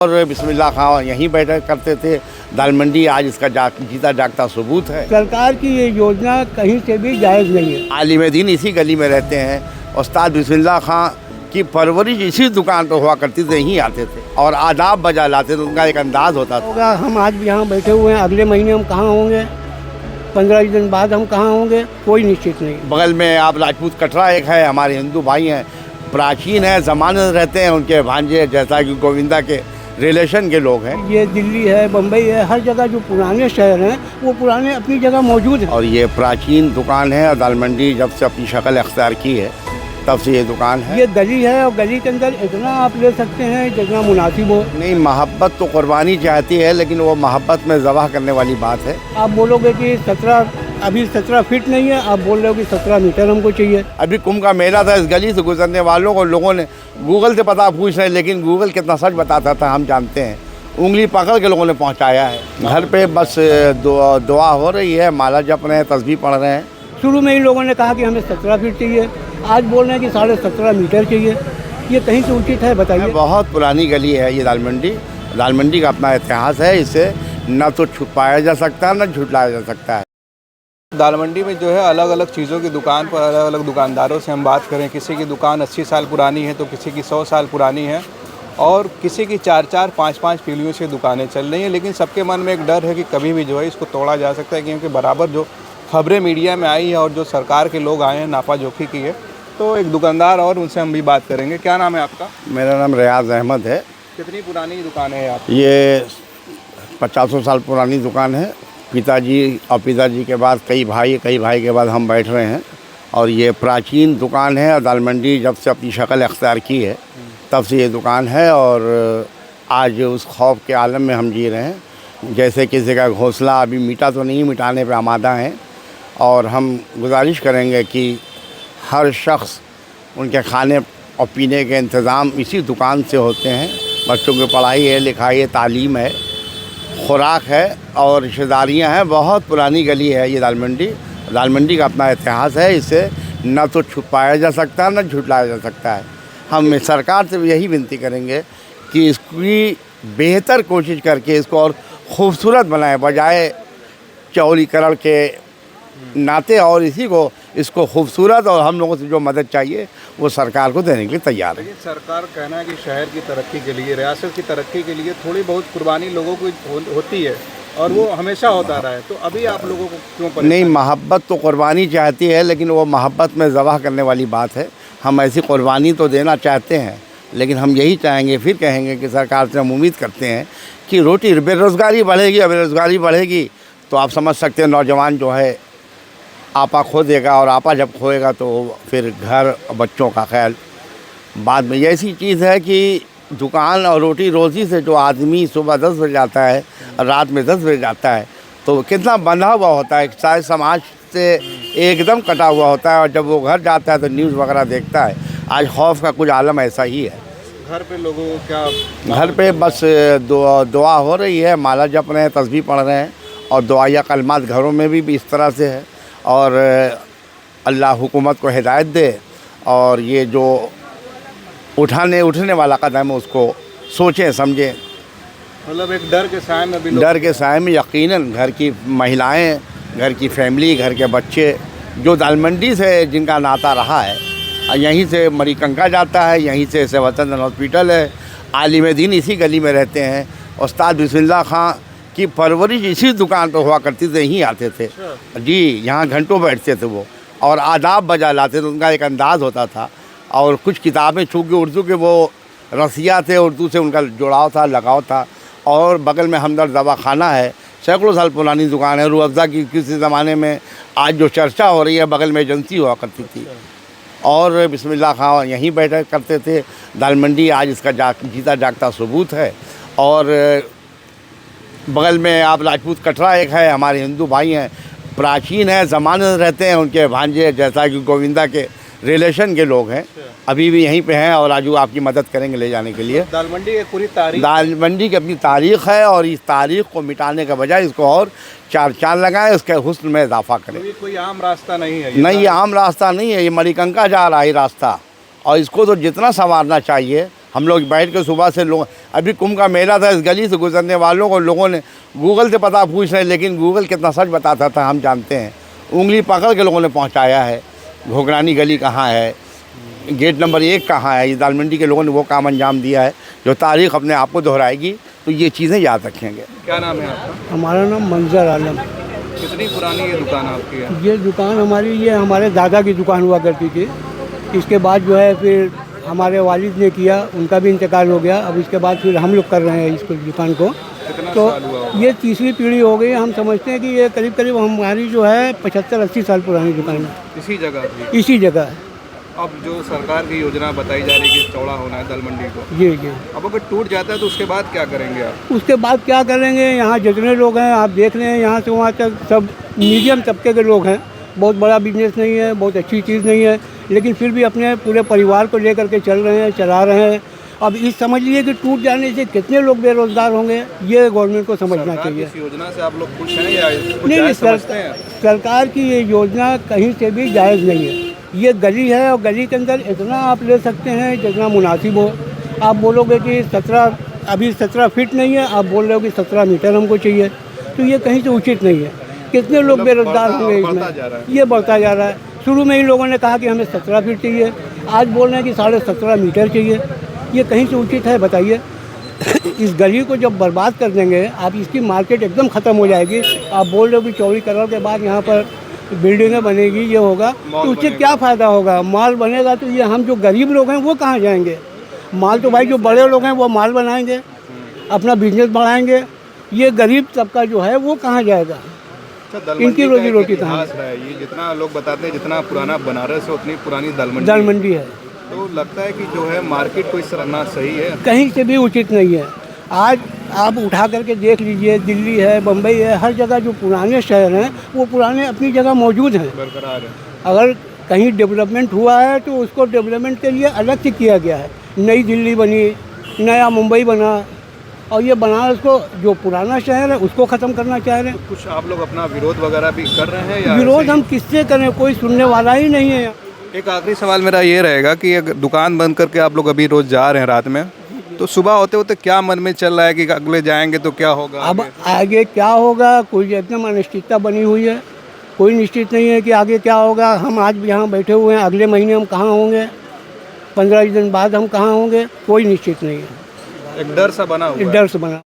और बिस्मिल्लाह खां यहीं बैठा करते थे। दाल मंडी आज इसका जीता जागता सबूत है। सरकार की ये योजना कहीं से भी जायज़ नहीं है। आलिम दीन इसी गली में रहते हैं। उस्ताद बिस्मिल्लाह खां की परवरिश इसी दुकान पर हुआ करती थी, यहीं आते थे और आदाब बजा लाते थे। उनका एक अंदाज होता था। होगा हम आज भी यहाँ बैठे हुए हैं, अगले महीने हम कहाँ होंगे, 15 दिन बाद हम कहाँ होंगे, कोई निश्चित नहीं। बगल में आप राजपूत कटरा एक है, हमारे हिंदू भाई हैं, प्राचीन है, ज़माने रहते हैं। उनके भांजे जैसा कि गोविंदा के रिलेशन के लोग हैं। ये दिल्ली है, बम्बई है, हर जगह जो पुराने शहर हैं वो पुराने अपनी जगह मौजूद हैं। और ये प्राचीन दुकान है। दाल मंडी जब से अपनी शक्ल अख्तियार की है तब से ये दुकान है। ये गली है और गली के अंदर इतना आप ले सकते हैं जितना मुनासिब हो। नहीं, मोहब्बत तो कुर्बानी चाहती है, लेकिन वो मोहब्बत में ज़बह करने वाली बात है। आप बोलोगे कि 17 फीट नहीं है, आप बोल रहे हो कि 17 मीटर हमको चाहिए। अभी कुंभ का मेला था, इस गली से गुजरने वालों को लोगों ने गूगल से पता पूछ रहे, लेकिन गूगल कितना सच बताता था हम जानते हैं। उंगली पकड़ के लोगों ने पहुंचाया है। घर पे बस दुआ हो रही है, माला जप रहे हैं, तस्बीह पढ़ रहे हैं। शुरू में ही लोगों ने कहा कि हमें 17 फीट चाहिए, आज बोल रहे हैं कि 17.5 मीटर चाहिए। ये कहीं से उचित है बताइए? बहुत पुरानी गली है ये दाल मंडी। दाल मंडी का अपना इतिहास है, इसे न तो छुपाया जा सकता है न झुटलाया जा सकता है। दाल मंडी में जो है अलग अलग चीज़ों की दुकान पर अलग अलग दुकानदारों से हम बात करें, किसी की दुकान 80 साल पुरानी है तो किसी की 100 साल पुरानी है और किसी की 4-4, 5-5 पीढ़ियों से दुकानें चल रही हैं। लेकिन सबके मन में एक डर है कि कभी भी जो है इसको तोड़ा जा सकता है, क्योंकि बराबर जो खबरें मीडिया में आई है और जो सरकार के लोग आए हैं नापा जोखी की है। तो एक दुकानदार और उनसे हम भी बात करेंगे। क्या नाम है आपका? मेरा नाम रियाज अहमद है। कितनी पुरानी दुकान है आप? ये 50 साल पुरानी दुकान है। पिताजी और पिताजी के बाद कई भाई के बाद हम बैठ रहे हैं और ये प्राचीन दुकान है। और दाल मंडी जब से अपनी शक्ल अख्तियार की है तब से ये दुकान है और आज उस खौफ के आलम में हम जी रहे हैं। जैसे किसी का घोंसला अभी मिटा तो नहीं, मिटाने पर आमादा हैं और हम गुजारिश करेंगे कि हर शख्स उनके खाने और पीने के इंतज़ाम इसी दुकान से होते हैं। बच्चों की पढ़ाई है, लिखाई है, तालीम है, खुराक है और रिश्तेदारियाँ हैं। बहुत पुरानी गली है ये दाल मंडी। दाल मंडी का अपना इतिहास है, इसे न तो छुपाया जा सकता है न झुटलाया जा सकता है। हम सरकार से यही विनती करेंगे कि इसकी बेहतर कोशिश करके इसको और ख़ूबसूरत बनाए, बजाय चौड़ीकरण के नाते, और इसको खूबसूरत और हम लोगों से जो मदद चाहिए वो सरकार को देने के लिए तैयार है। लेकिन सरकार कहना है कि शहर की तरक्की के लिए, रियासत की तरक्की के लिए थोड़ी बहुत कुर्बानी लोगों को होती है और वो हमेशा होता रहा है। तो अभी आप लोगों को क्यों परेशान? नहीं, मोहब्बत तो कुर्बानी चाहती है, लेकिन वो मोहब्बत में ज़बह करने वाली बात है। हम ऐसी कुर्बानी तो देना चाहते हैं, लेकिन हम यही चाहेंगे, फिर कहेंगे कि सरकार से हम उम्मीद करते हैं कि रोटी बेरोज़गारी बढ़ेगी। और बेरोज़गारी बढ़ेगी तो आप समझ सकते हैं नौजवान जो है आपा खो देगा और आपा जब खोएगा तो फिर घर बच्चों का ख्याल बाद में। ये ऐसी चीज़ है कि दुकान और रोटी रोज़ी से जो आदमी सुबह 10 बजे जाता है और रात में 10 बजे जाता है तो कितना बंधा हुआ होता है, शायद समाज से एकदम कटा हुआ होता है। और जब वो घर जाता है तो न्यूज़ वगैरह देखता है। आज खौफ का कुछ आलम ऐसा ही है। घर पे लोगों को क्या? घर पे बस दुआ हो रही है, माला जप रहे हैं, तस्बीह पढ़ रहे हैं और दुआया कलमात घरों में भी इस तरह से है। और अल्लाह हुकूमत को हिदायत दे और ये जो उठने वाला कदम है उसको सोचें समझें। मतलब एक डर के साए में भी डर के साए में यकीनन घर की महिलाएं, घर की फैमिली, घर के बच्चे जो दाल मंडी से जिनका नाता रहा है, यहीं से मरीकंका जाता है, यहीं से सेवाचंदन हॉस्पिटल है, आलिम दीन इसी गली में रहते हैं। उस्ताद बिस्मिल्लाह खां की परवरिश इसी दुकान पर हुआ करती थी, यहीं आते थे जी। यहाँ घंटों बैठते थे वो और आदाब बजा लाते थे। उनका एक अंदाज़ होता था और कुछ किताबें चूँकि उर्दू के वो रसिया थे, उर्दू से उनका जुड़ाव था, लगाव था। और बगल में हमदर्द दवाखाना है, सैकड़ों साल पुरानी दुकान है। रूह अफ़ज़ा की किसी ज़माने में आज जो चर्चा हो रही है, बगल में एजेंसी हुआ करती थी और बिस्मिल्लाह खां यहीं बैठा करते थे। दाल मंडी आज इसका जीता जागता सबूत है। और बगल में आप राजपूत कटरा एक है, हमारे हिंदू भाई हैं, प्राचीन है, ज़माने रहते हैं। उनके भांजे जैसा कि गोविंदा के रिलेशन के लोग हैं, अभी भी यहीं पे हैं और आजू आपकी मदद करेंगे ले जाने के लिए। दाल मंडी की पूरी तारीख, दाल मंडी की अपनी तारीख़ है और इस तारीख़ को मिटाने के बजाय इसको और 4 चांद लगाएं, उसके हुस्न में इजाफा करें। ये कोई आम रास्ता नहीं है। नहीं, ये आम रास्ता नहीं है, ये मणिकंका जा रहा है रास्ता और इसको तो जितना संवारना चाहिए हम लोग बैठ के सुबह से लोग, अभी कुंभ का मेला था, इस गली से गुजरने वालों को लोगों ने गूगल से पता पूछ रहे, लेकिन गूगल कितना सच बताता था हम जानते हैं। उंगली पकड़ के लोगों ने पहुंचाया है, घोगरानी गली कहाँ है, गेट नंबर 1 कहाँ है। ये दाल मंडी के लोगों ने वो काम अंजाम दिया है जो तारीख़ अपने आप को दोहराएगी, तो ये चीज़ें याद रखेंगे। क्या नाम है आपका? हमारा नाम मंजर आलम। कितनी पुरानी ये दुकान आपकी है? ये दुकान हमारी, ये हमारे दादा की दुकान हुआ करती थी। इसके बाद जो है फिर हमारे वालिद ने किया, उनका भी इंतकाल हो गया। अब इसके बाद फिर हम लोग कर रहे हैं इसको, दुकान को। कितना तो साल हुआ? ये तीसरी पीढ़ी हो गई। हम समझते हैं कि ये करीब करीब हमारी जो है 75-80 साल पुरानी दुकान है, इसी जगह थी? इसी जगह है। अब जो सरकार की योजना बताई जा रही है कि चौड़ा होना है दाल मंडी को, जी जी। अब अगर टूट जाता है तो उसके बाद क्या करेंगे आप? उसके बाद क्या करेंगे, यहाँ जितने लोग हैं आप देख रहे हैं, यहाँ से वहाँ तक सब मीडियम तबके के लोग हैं। बहुत बड़ा बिजनेस नहीं है, बहुत अच्छी चीज़ नहीं है, लेकिन फिर भी अपने पूरे परिवार को लेकर के चल रहे हैं, चला रहे हैं। अब इस समझ लीजिए कि टूट जाने से कितने लोग बेरोजगार होंगे, ये गवर्नमेंट को समझना सरकार चाहिए। की इस योजना से आप लोग खुश हैं या कुछ नहीं, जायज़ समझते हैं? सरकार की ये योजना कहीं से भी जायज़ नहीं है। ये गली है और गली के अंदर इतना आप ले सकते हैं जितना मुनासिब हो। आप बोलोगे कि 17 फीट नहीं है, आप बोल रहे हो कि 17 मीटर हमको चाहिए, तो ये कहीं से उचित नहीं है। कितने लोग बेरोजगार होंगे इसमें, ये बढ़ता जा रहा है। शुरू में ही लोगों ने कहा कि हमें 17 फीट चाहिए, आज बोल रहे हैं कि 17.5 मीटर चाहिए। ये कहीं से उचित है बताइए? इस गली को जब बर्बाद कर देंगे आप, इसकी मार्केट एकदम ख़त्म हो जाएगी। आप बोल रहे हो कि 24 करोड़ के बाद यहाँ पर बिल्डिंगें बनेगी, ये होगा, तो उससे क्या फ़ायदा होगा? माल बनेगा तो ये हम जो गरीब लोग हैं वो कहाँ जाएंगे? माल तो भाई जो बड़े लोग हैं वो माल बनाएंगे, अपना बिजनेस बढ़ाएंगे। ये गरीब तबका जो है वो कहाँ जाएगा? इनकी रोजी रोटी कहाँ है? ये जितना लोग बताते हैं जितना पुराना बनारस है उतनी पुरानी दाल मंडी है। तो लगता है कि जो है मार्केट कोई सरना सही है, कहीं से भी उचित नहीं है। आज आप उठा करके देख लीजिए, दिल्ली है, बम्बई है, हर जगह जो पुराने शहर हैं वो पुराने अपनी जगह मौजूद हैं, बरकरार है। अगर कहीं डेवलपमेंट हुआ है तो उसको डेवलपमेंट के लिए अलग से किया गया है। नई दिल्ली बनी, नया मुंबई बना, और ये बनारस को जो पुराना शहर है उसको ख़त्म करना चाह रहे हैं। कुछ आप लोग अपना विरोध वगैरह भी कर रहे हैं या विरोध हम किससे करें, कोई सुनने वाला ही नहीं है। एक आखिरी सवाल मेरा ये रहेगा कि अगर दुकान बंद करके आप लोग अभी रोज़ जा रहे हैं रात में, तो सुबह होते होते क्या मन में चल रहा है कि अगले जाएंगे तो क्या होगा? अब आगे क्या होगा, कोई एकदम अनिश्चितता बनी हुई है, कोई निश्चित नहीं है कि आगे क्या होगा। हम आज यहाँ बैठे हुए हैं, अगले महीने हम कहाँ होंगे, 15 दिन बाद हम कहाँ होंगे, कोई निश्चित नहीं है। एक डर सा बना हुआ है। डर से बना